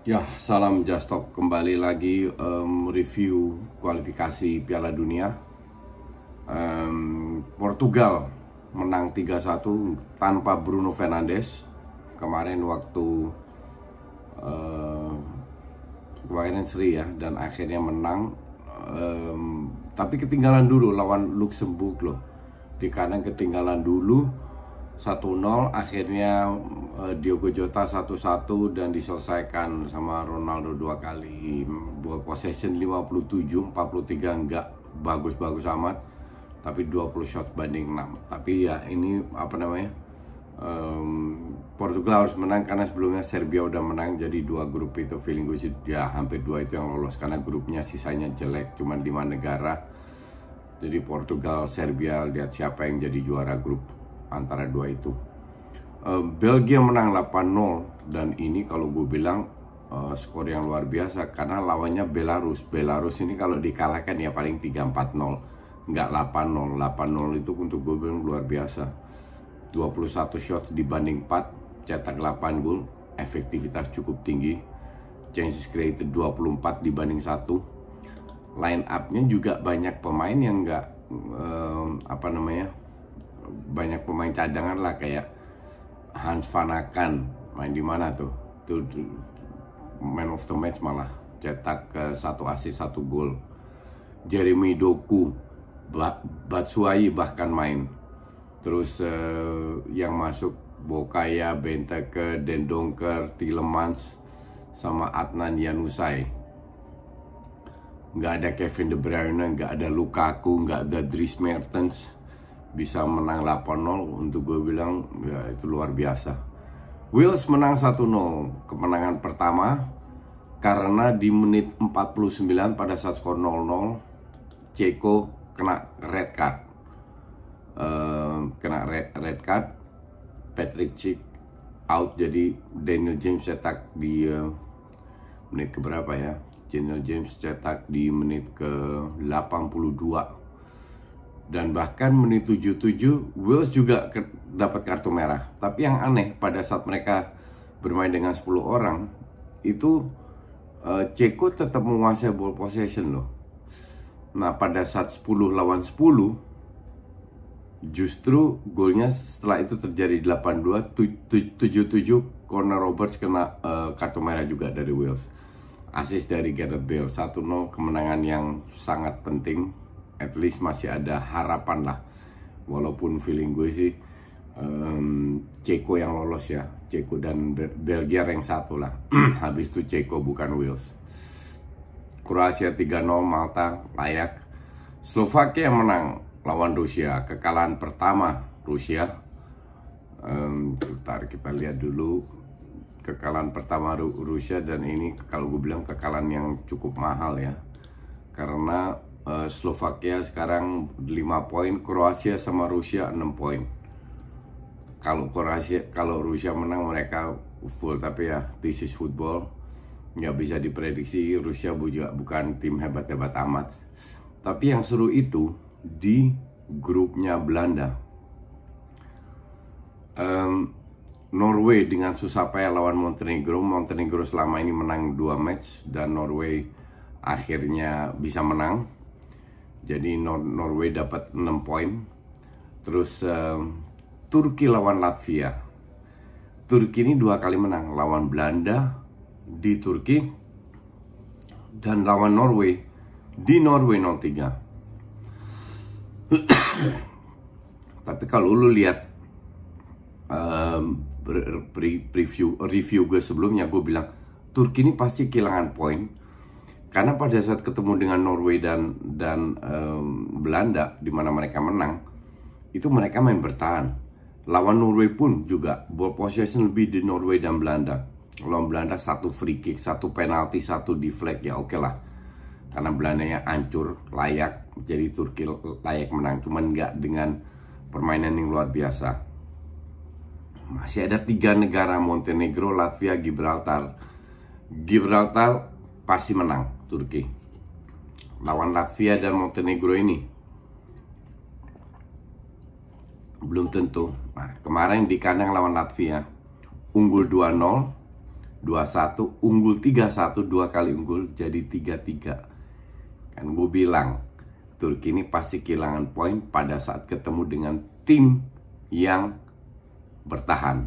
Ya, salam Just Talk. Kembali lagi review kualifikasi Piala Dunia. Portugal menang 3-1 tanpa Bruno Fernandes. Kemarin waktu kemarin seri ya, dan akhirnya menang. Tapi ketinggalan dulu lawan Luxembourg loh. Di kanan ketinggalan dulu 1-0, akhirnya Diogo Jota 1-1 dan diselesaikan sama Ronaldo 2 kali. Ball possession 57-43, enggak bagus-bagus amat, tapi 20 shot banding 6. Tapi ya ini apa namanya, Portugal harus menang karena sebelumnya Serbia udah menang. Jadi dua grup itu feeling gue sih ya hampir dua itu yang lolos, karena grupnya sisanya jelek, cuma 5 negara. Jadi Portugal, Serbia, lihat siapa yang jadi juara grup antara dua itu. Belgia menang 8-0, dan ini kalau gue bilang skor yang luar biasa karena lawannya Belarus. Belarus ini kalau dikalahkan ya paling 3-4-0, nggak 8-0. 8-0 itu untuk gue bilang luar biasa. 21 shots dibanding 4, cetak 8 gol, efektivitas cukup tinggi. Chances created 24 dibanding 1. Line up-nya juga banyak pemain yang nggak banyak pemain cadangan lah, kayak Hans van Aken main di mana tuh man of the match, malah cetak 1 assist 1 gol. Jeremy Doku, Batshuayi bahkan main. Terus yang masuk Bokaya, Benteke, Dendonker, Tielemans sama Adnan Januzaj. Nggak ada Kevin De Bruyne, nggak ada Lukaku, nggak ada Dries Mertens. Bisa menang 8-0, untuk gue bilang ya itu luar biasa. Wales menang 1-0, kemenangan pertama, karena di menit 49 pada saat skor 0-0 Ceko kena red card. Red card, Patrick Schick out, jadi Daniel James cetak di menit keberapa ya? Daniel James cetak di menit ke 82. Dan bahkan menit 77 Wales juga dapat kartu merah. Tapi yang aneh, pada saat mereka bermain dengan 10 orang itu Ceko tetap menguasai ball possession loh. Nah pada saat 10 lawan 10 justru golnya setelah itu terjadi 8-2, 7-7 Connor Roberts kena kartu merah juga dari Wales. Assist dari Gareth Bale. 1-0, kemenangan yang sangat penting. At least masih ada harapan lah. Walaupun feeling gue sih Ceko yang lolos ya. Ceko dan Belgia rank 1 lah. Habis itu Ceko, bukan Wales. Kroasia 3-0 Malta, layak. Slovakia menang lawan Rusia. Kekalahan pertama Rusia. Kita lihat dulu kekalahan pertama Rusia, dan ini kalau gue bilang kekalahan yang cukup mahal ya. Karena Slovakia sekarang 5 poin, Kroasia sama Rusia 6 poin. Kalau Rusia menang mereka full, tapi ya this is football, nggak bisa diprediksi. Rusia juga bukan tim hebat-hebat amat. Tapi yang seru itu di grupnya Belanda. Norway dengan susah payah lawan Montenegro. Montenegro selama ini menang 2 match, dan Norway akhirnya bisa menang. Jadi Norway dapat 6 poin. Terus Turki lawan Latvia. Turki ini 2 kali menang, lawan Belanda di Turki dan lawan Norway di Norway 0-3. Tapi kalau lu lihat review gue sebelumnya, gue bilang Turki ini pasti kehilangan poin. Karena pada saat ketemu dengan Norway dan Belanda, di mana mereka menang, itu mereka main bertahan. Lawan Norway pun juga ball possession lebih di Norway dan Belanda. Lawan Belanda 1 free kick, 1 penalti, 1 deflect, ya oke lah. Karena Belandanya hancur, layak, jadi Turki layak menang. Cuman nggak dengan permainan yang luar biasa. Masih ada 3 negara, Montenegro, Latvia, Gibraltar. Gibraltar pasti menang Turki. Lawan Latvia dan Montenegro ini belum tentu. Nah, kemarin di kandang lawan Latvia unggul 2-0, 2-1, unggul 3-1, 2 kali unggul jadi 3-3. Kan gue bilang Turki ini pasti kehilangan poin pada saat ketemu dengan tim yang bertahan.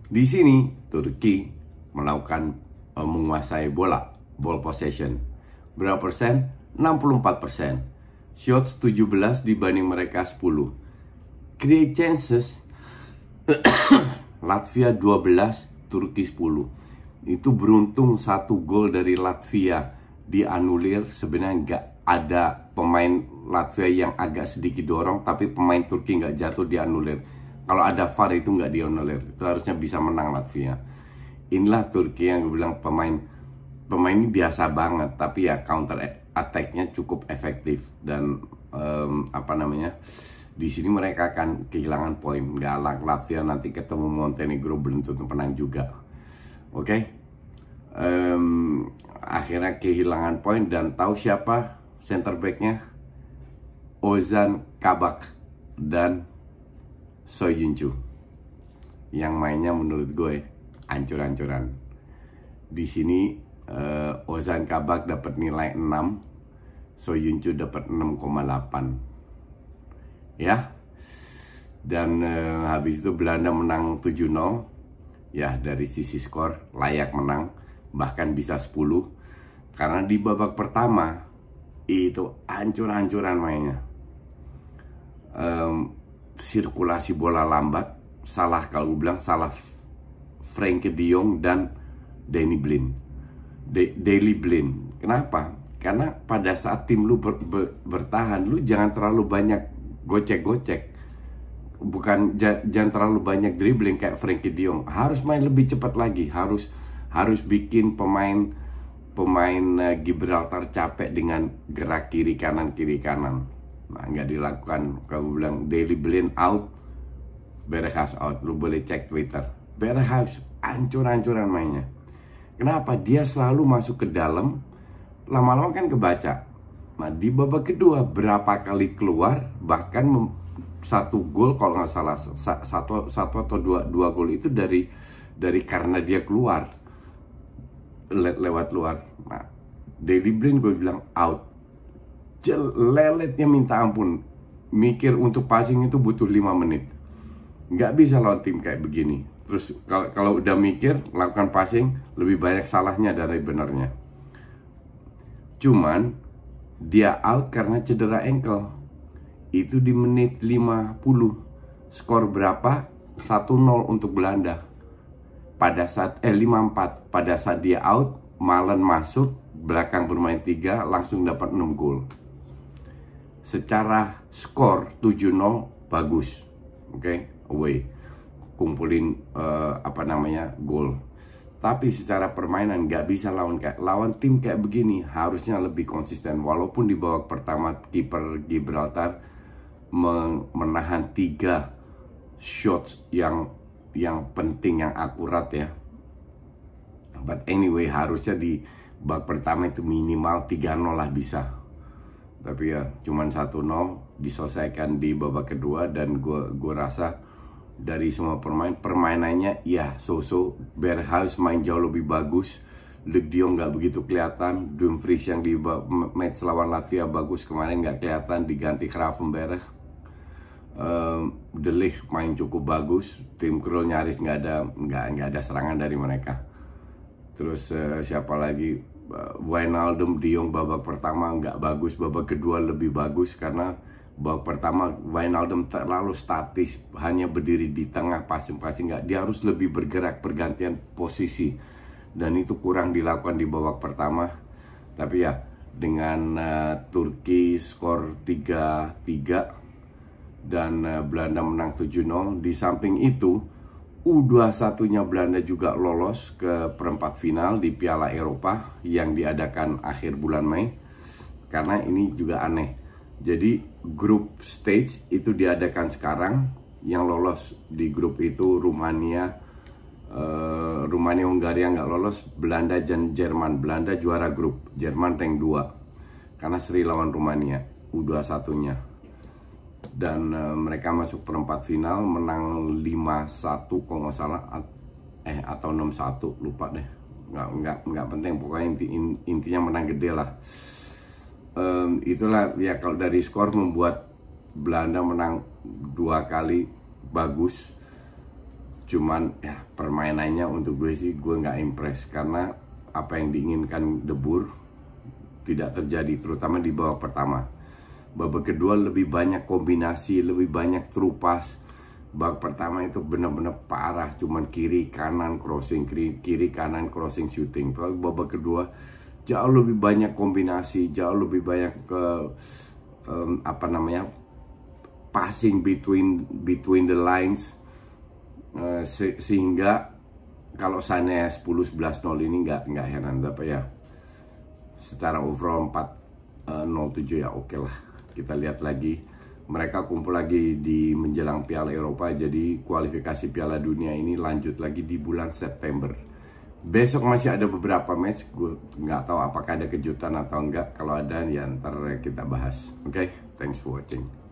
Di sini Turki melakukan menguasai ball possession. Berapa persen? 64%. Shots 17 dibanding mereka 10. Create chances Latvia 12, Turki 10. Itu beruntung 1 gol dari Latvia dianulir. Sebenarnya nggak ada pemain Latvia yang agak sedikit dorong, tapi pemain Turki nggak jatuh, dianulir. Kalau ada VAR itu nggak dianulir, itu harusnya bisa menang Latvia. Inilah Turki yang gue bilang pemain ini biasa banget, tapi ya counter attack-nya cukup efektif. Dan di sini mereka akan kehilangan poin. Galak Latvia nanti ketemu Montenegro belum tentu menang juga. Oke. Akhirnya kehilangan poin. Dan tahu siapa center back-nya? Ozan Kabak dan Soyuncu, yang mainnya menurut gue ancur-ancuran. Di sini Ozan Kabak dapat nilai 6, Soyuncu dapat 6,8. Ya. Dan habis itu Belanda menang 7-0. Ya, dari sisi skor layak menang, bahkan bisa 10. Karena di babak pertama itu hancur-hancuran mainnya. Sirkulasi bola lambat, salah kalau gue bilang salah Frenkie de Jong dan Daley Blind. Kenapa? Karena pada saat tim lu bertahan, lu jangan terlalu banyak gocek-gocek. Jangan terlalu banyak dribbling kayak Frenkie de Jong. Harus main lebih cepat lagi. Harus bikin pemain Gibraltar capek dengan gerak kiri kanan. Nah, nggak dilakukan. Kalau bilang Daley Blind out, Berghuis out. Lu boleh cek Twitter. Berghuis hancur-hancuran mainnya. Kenapa? Dia selalu masuk ke dalam, lama-lama kan kebaca. Nah, di babak kedua berapa kali keluar, bahkan 1 gol kalau nggak salah, satu atau dua gol itu dari karena dia keluar lewat luar. Nah, Daley Blind gue bilang out. Leletnya minta ampun. Mikir untuk passing itu butuh 5 menit. Nggak bisa lawan tim kayak begini. Terus kalau udah mikir lakukan passing, lebih banyak salahnya dari benernya. Cuman dia out karena cedera ankle. Itu di menit 50. Skor berapa? 1-0 untuk Belanda. Pada saat 5-4, pada saat dia out, Malen masuk, belakang bermain 3, langsung dapat 6 gol. Secara skor 7-0 bagus. Oke, away. Kumpulin gol. Tapi secara permainan nggak bisa lawan tim kayak begini. Harusnya lebih konsisten. Walaupun di babak pertama kiper Gibraltar menahan 3 shots yang penting, yang akurat ya. But anyway, harusnya di babak pertama itu minimal 3-0 lah bisa. Tapi ya cuman 1-0 diselesaikan di babak kedua. Dan gue rasa dari semua permainannya ya so-so. Berghuis main jauh lebih bagus. Luuk de Jong nggak begitu kelihatan. Dumfries yang di match lawan Latvia bagus kemarin nggak kelihatan, diganti Gravenberch. De Ligt main cukup bagus. Tim Krul nyaris nggak ada serangan dari mereka. Terus siapa lagi? Wijnaldum, De Jong babak pertama nggak bagus, babak kedua lebih bagus. Karena babak pertama Wijnaldum terlalu statis, hanya berdiri di tengah, passing nggak. Dia harus lebih bergerak, pergantian posisi, dan itu kurang dilakukan di babak pertama. Tapi ya dengan Turki skor 3-3 dan Belanda menang 7-0. Di samping itu U21-nya Belanda juga lolos ke perempat final di Piala Eropa yang diadakan akhir bulan Mei. Karena ini juga aneh. Jadi grup stage itu diadakan sekarang. Yang lolos di grup itu Rumania, Hungaria nggak lolos. Belanda dan Jerman. Belanda juara grup, Jerman rank 2 karena seri lawan Rumania U21-nya. Dan mereka masuk perempat final, menang 5-1 kalau nggak salah, atau 6-1, lupa deh. Nggak penting, pokoknya intinya menang gede lah. Itulah ya, kalau dari skor membuat Belanda menang 2 kali bagus. Cuman ya permainannya untuk gue sih gue nggak impress, karena apa yang diinginkan De Boer tidak terjadi, terutama di babak pertama. Babak kedua lebih banyak kombinasi, lebih banyak terupas. Babak pertama itu benar-benar parah, cuman kiri kanan crossing, kiri kanan crossing shooting. Tapi babak kedua jauh lebih banyak kombinasi, jauh lebih banyak passing between the lines, sehingga kalau sana 10-11-0 ini nggak heran, apa ya, secara overall 4-0-7 ya oke lah. Kita lihat lagi, mereka kumpul lagi di menjelang Piala Eropa, jadi kualifikasi Piala Dunia ini lanjut lagi di bulan September. Besok masih ada beberapa match, gue nggak tahu apakah ada kejutan atau enggak. Kalau ada ya ntar kita bahas. Oke, thanks for watching.